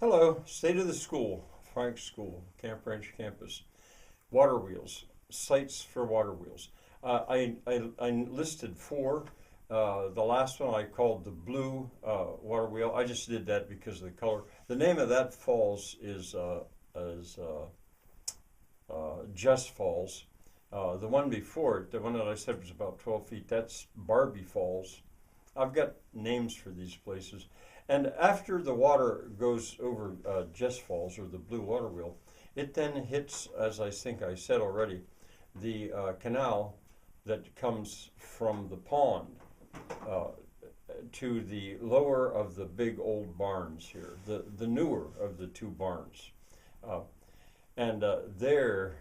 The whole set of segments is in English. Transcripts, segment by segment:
Hello, state of the school, Frank's School, Camp Ranch campus. Water wheels, sites for water wheels. I listed four. The last one I called the blue water wheel. I just did that because of the color. The name of that falls is Just Falls. The one before it, the one that I said was about 12 feet, that's Barbie Falls. I've got names for these places. And after the water goes over Just Falls or the blue water wheel, it then hits, as I think I said already, the canal that comes from the pond uh, to the lower of the big old barns here, the newer of the two barns. Uh, and there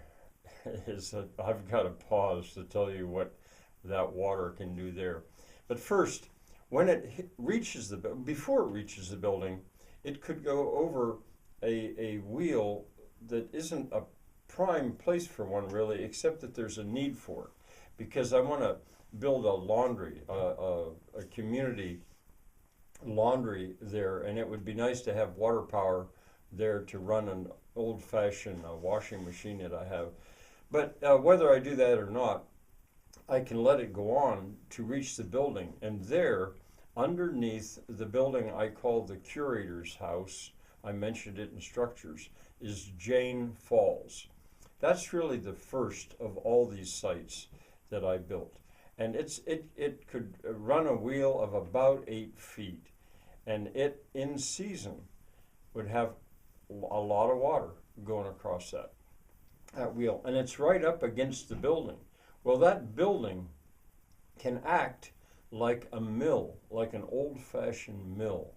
I've got to pause to tell you what that water can do there. But first, when reaches before it reaches the building, it could go over a wheel that isn't a prime place for one really, except that there's a need for it. Because I want to build a laundry, a community laundry there, and it would be nice to have water power there to run an old-fashioned washing machine that I have. But whether I do that or not, I can let it go on to reach the building. And there, underneath the building I call the curator's house, I mentioned it in structures, is Jane Falls. That's really the first of all these sites that I built. And it could run a wheel of about 8 feet. And it, in season, would have a lot of water going across that wheel. And it's right up against the building. Well, that building can act like a mill, like an old-fashioned mill,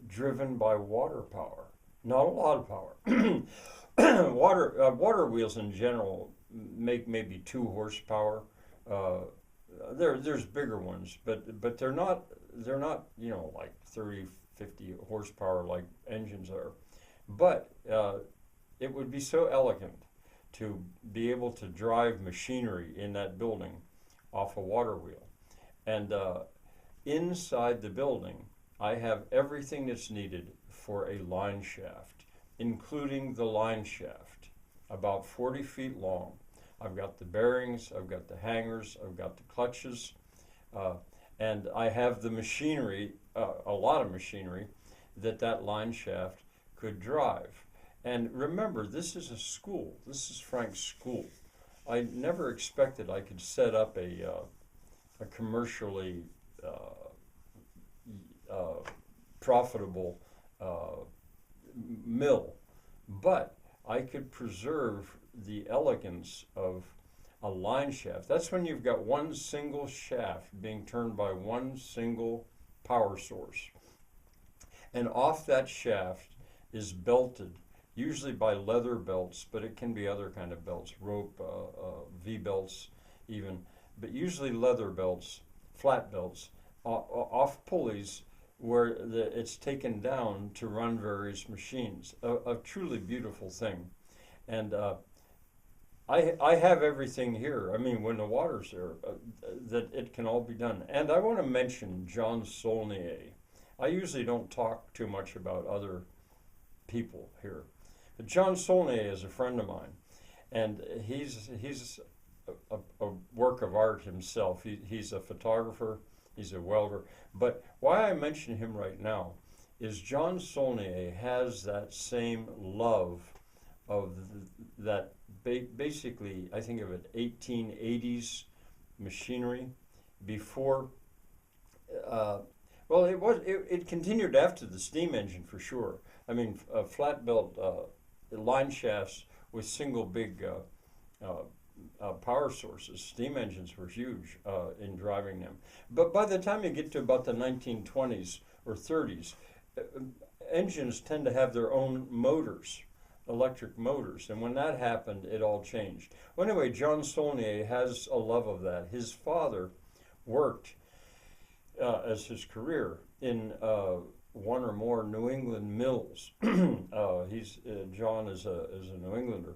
driven by water power. Not a lot of power. Water wheels in general make maybe 2 horsepower. There's bigger ones, but they're not like 30, 50 horsepower like engines are. But it would be so elegant to be able to drive machinery in that building off a water wheel. And inside the building, I have everything that's needed for a line shaft, including the line shaft, about 40 feet long. I've got the bearings, I've got the hangers, I've got the clutches, and I have the machinery, a lot of machinery, that line shaft could drive. And remember, this is a school. This is Frank's School. I never expected I could set up a commercially profitable mill, but I could preserve the elegance of a line shaft. That's when you've got one single shaft being turned by one single power source. And off that shaft is belted, usually by leather belts, but it can be other kind of belts, rope, V-belts even, but usually leather belts, flat belts, off pulleys where it's taken down to run various machines. A truly beautiful thing. And I have everything here. I mean, when the water's there, that it can all be done. And I want to mention John Soulnier. I usually don't talk too much about other people here. But John Soulnier is a friend of mine, and he's a work of art himself. He's a photographer, he's a welder. But why I mention him right now is John Soulnier has that same love of that basically, I think of it, 1880s machinery before. Well, it continued after the steam engine for sure. I mean, flat belt line shafts with single big power sources. Steam engines were huge in driving them. But by the time you get to about the 1920s or 30s, engines tend to have their own motors, electric motors. And when that happened, it all changed. Well, anyway, John Soulnier has a love of that. His father worked as his career in one or more New England mills. John is a New Englander,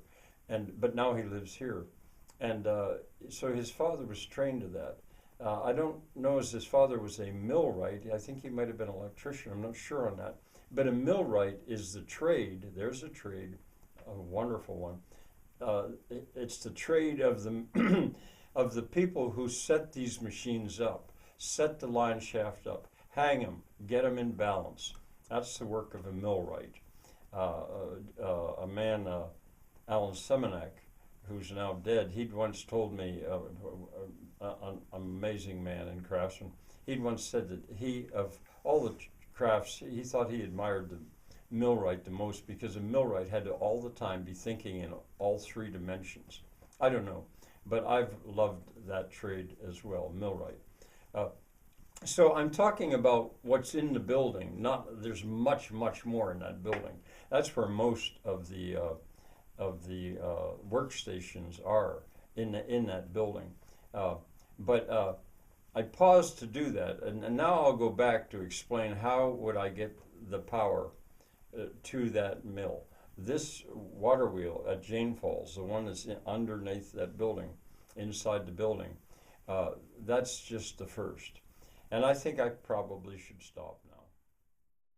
but now he lives here, and so his father was trained to that. I don't know as his father was a millwright. I think he might have been an electrician. I'm not sure on that, But a millwright is the trade. There's a trade, a wonderful one. It's the trade of the of the people who set these machines up, set the line shaft up, hang them, get them in balance. That's the work of a millwright. A man, Alan Semenek, who's now dead, he'd once told me, an amazing man and craftsman, he'd once said that he, of all the crafts, he thought he admired the millwright the most because a millwright had to all the time be thinking in all three dimensions. I don't know, but I've loved that trade as well, millwright. So I'm talking about what's in the building. There's much more in that building. That's where most of the workstations are in that building. But I paused to do that, and now I'll go back to explain how would I get the power to that mill. This water wheel at Jane Falls, the one that's underneath that building, inside the building, that's just the first. And I think I probably should stop now.